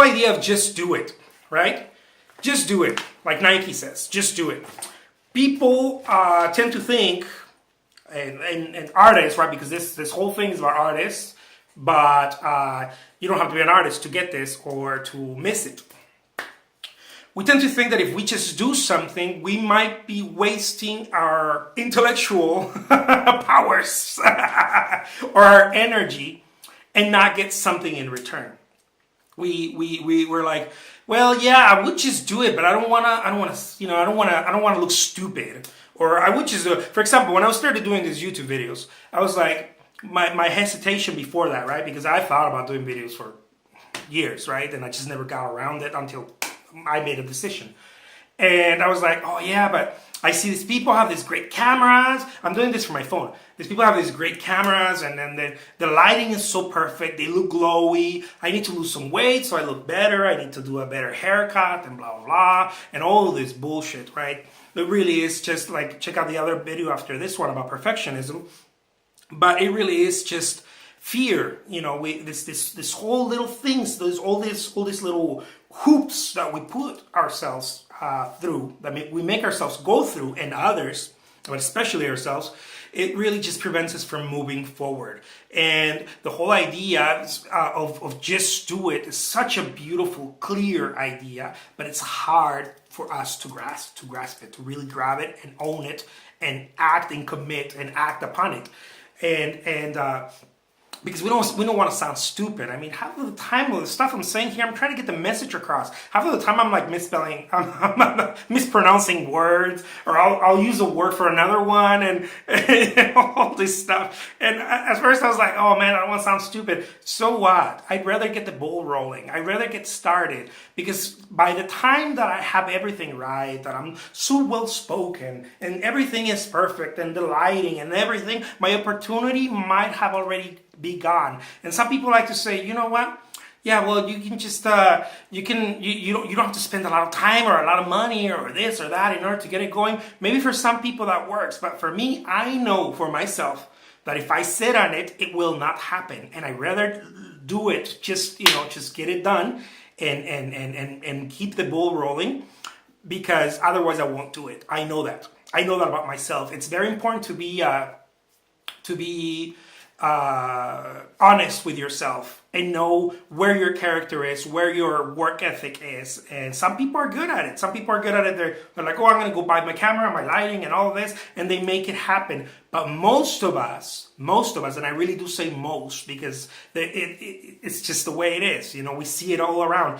idea of just do it, right? Just do it, like Nike says, just do it. People tend to think, and artists, right? Because this whole thing is about artists, but you don't have to be an artist to get this or to miss it. We tend to think that if we just do something, we might be wasting our intellectual powers or our energy and not get something in return. We're like, well, yeah, I would just do it, but I don't want to look stupid. Or I would just do it. For example, when I started doing these YouTube videos, I was like, my hesitation before that, right? Because I thought about doing videos for years, right? And I just never got around it until I made a decision. And I was like, oh yeah, but I see these people have these great cameras. I'm doing this for my phone. These people have these great cameras, and then the lighting is so perfect. They look glowy. I need to lose some weight so I look better. I need to do a better haircut and blah, blah, blah. And all of this bullshit, right? It really is just like, check out the other video after this one about perfectionism. But it really is just fear, this whole little things, all these little hoops that we put ourselves through, that we make ourselves go through, and others, but especially ourselves, it really just prevents us from moving forward. And the whole idea of just do it is such a beautiful, clear idea, but it's hard for us to grasp it, to really grab it and own it and act and commit and act upon it. And because we don't want to sound stupid. I mean, half of the time with the stuff I'm saying here, I'm trying to get the message across. Half of the time I'm like misspelling, I'm mispronouncing words, or I'll use a word for another one, and all this stuff. And at first I was like, oh man, I don't want to sound stupid. So what? I'd rather get the ball rolling. I'd rather get started, because by the time that I have everything right, that I'm so well spoken and everything is perfect and the lighting and everything, my opportunity might have already be gone. And some people like to say, you know what? Yeah, well, you can just you don't have to spend a lot of time or a lot of money or this or that in order to get it going. Maybe for some people that works, but for me, I know for myself that if I sit on it, it will not happen. And I'd rather do it, just get it done and keep the ball rolling, because otherwise I won't do it. I know that. I know that about myself. It's very important to be honest with yourself and know where your character is, where your work ethic is. And some people are good at it. Some people are good at it. They're like, oh, I'm going to go buy my camera, my lighting, and all of this, and they make it happen. But most of us, and I really do say most, because it's just the way it is. We see it all around.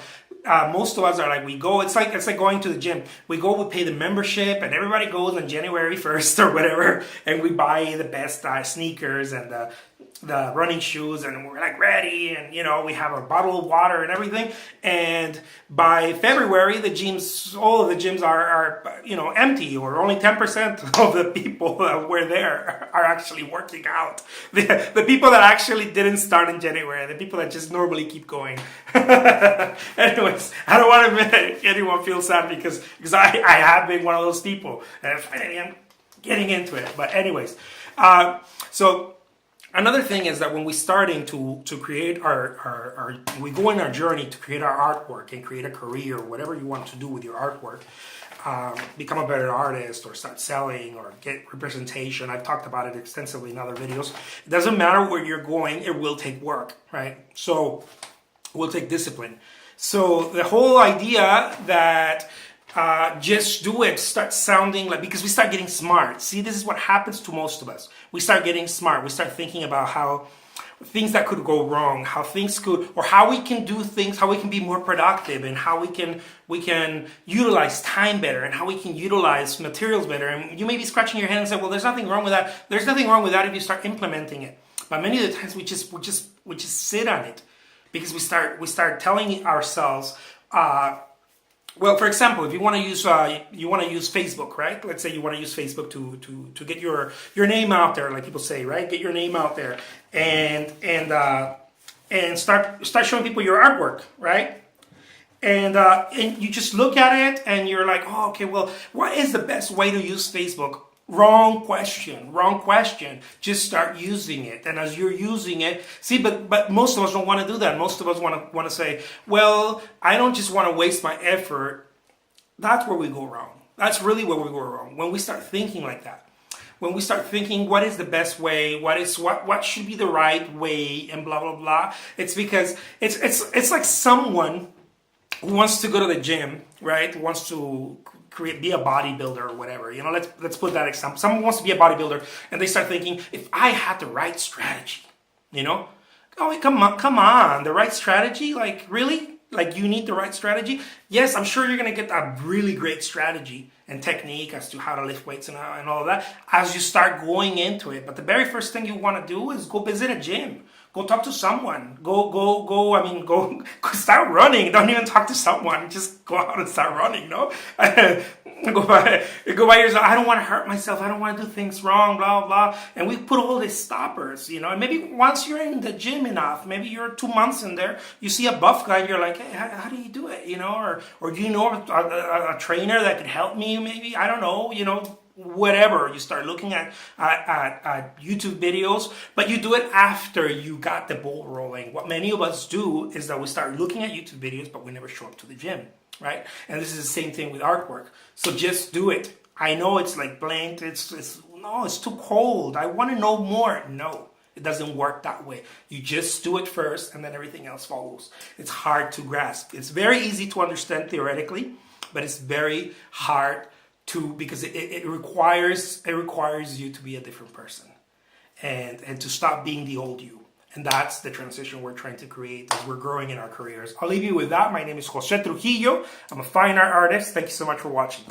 Most of us are like, we go, it's like going to the gym. We go, we pay the membership, and everybody goes on January 1st or whatever, and we buy the best sneakers and the running shoes, and we're like ready, and we have a bottle of water and everything. And by February, all of the gyms are empty, or only 10% of the people that were there are actually working out. The people that actually didn't start in January, the people that just normally keep going. Anyways, I don't want to make anyone feel sad, because I have been one of those people, and finally I'm getting into it. But anyways, so another thing is that when we're starting to create we go in our journey to create our artwork and create a career, whatever you want to do with your artwork, become a better artist or start selling or get representation. I've talked about it extensively in other videos. It doesn't matter where you're going, it will take work, right? So it will take discipline. So the whole idea that just do it starts sounding like, because we start getting smart. See, this is what happens to most of us. We start getting smart. We start thinking about how things that could go wrong, how things could, or how we can do things, how we can be more productive, and how we can utilize time better, and how we can utilize materials better. And you may be scratching your head and say, well, there's nothing wrong with that. There's nothing wrong with that if you start implementing it. But many of the times we just sit on it, because we start telling ourselves, well, for example, if you want to use Facebook, right? Let's say you want to use Facebook to get your name out there, like people say, right? Get your name out there, and start showing people your artwork, right? And you just look at it and you're like, oh, okay, well, what is the best way to use Facebook? Wrong question. Wrong question. Just start using it. And as you're using it, see, but most of us don't want to do that. Most of us want to say, well, I don't just want to waste my effort. That's where we go wrong. That's really where we go wrong. When we start thinking like that. When we start thinking what is the best way, what should be the right way, and blah blah blah. It's because it's like someone who wants to go to the gym, right? Who wants to be a bodybuilder or whatever. You know, let's put that example. Someone wants to be a bodybuilder, and they start thinking, if I had the right strategy, you know, oh come on, the right strategy, like really? Like you need the right strategy? Yes, I'm sure you're gonna get a really great strategy and technique as to how to lift weights and all of that as you start going into it. But the very first thing you want to do is go visit a gym. Go talk to someone. Go start running. Don't even talk to someone. Just go out and start running, no? go by yourself. I don't want to hurt myself. I don't want to do things wrong, blah, blah. And we put all these stoppers, you know. And maybe once you're in the gym enough, maybe you're 2 months in there, you see a buff guy and you're like, hey, how do you do it, you know? Or do you know a trainer that could help me, maybe? I don't know, you know. Whatever, you start looking at YouTube videos, but you do it after you got the ball rolling. What many of us do is that we start looking at YouTube videos, but we never show up to the gym, right? And this is the same thing with artwork. So just do it. I know it's like blank, it's too cold. I want to know more. No, it doesn't work that way. You just do it first, and then everything else follows. It's hard to grasp. It's very easy to understand theoretically, but it's very hard because it requires you to be a different person and to stop being the old you. And that's the transition we're trying to create as we're growing in our careers. I'll leave you with that. My name is Jose Trujillo. I'm a fine art artist. Thank you so much for watching.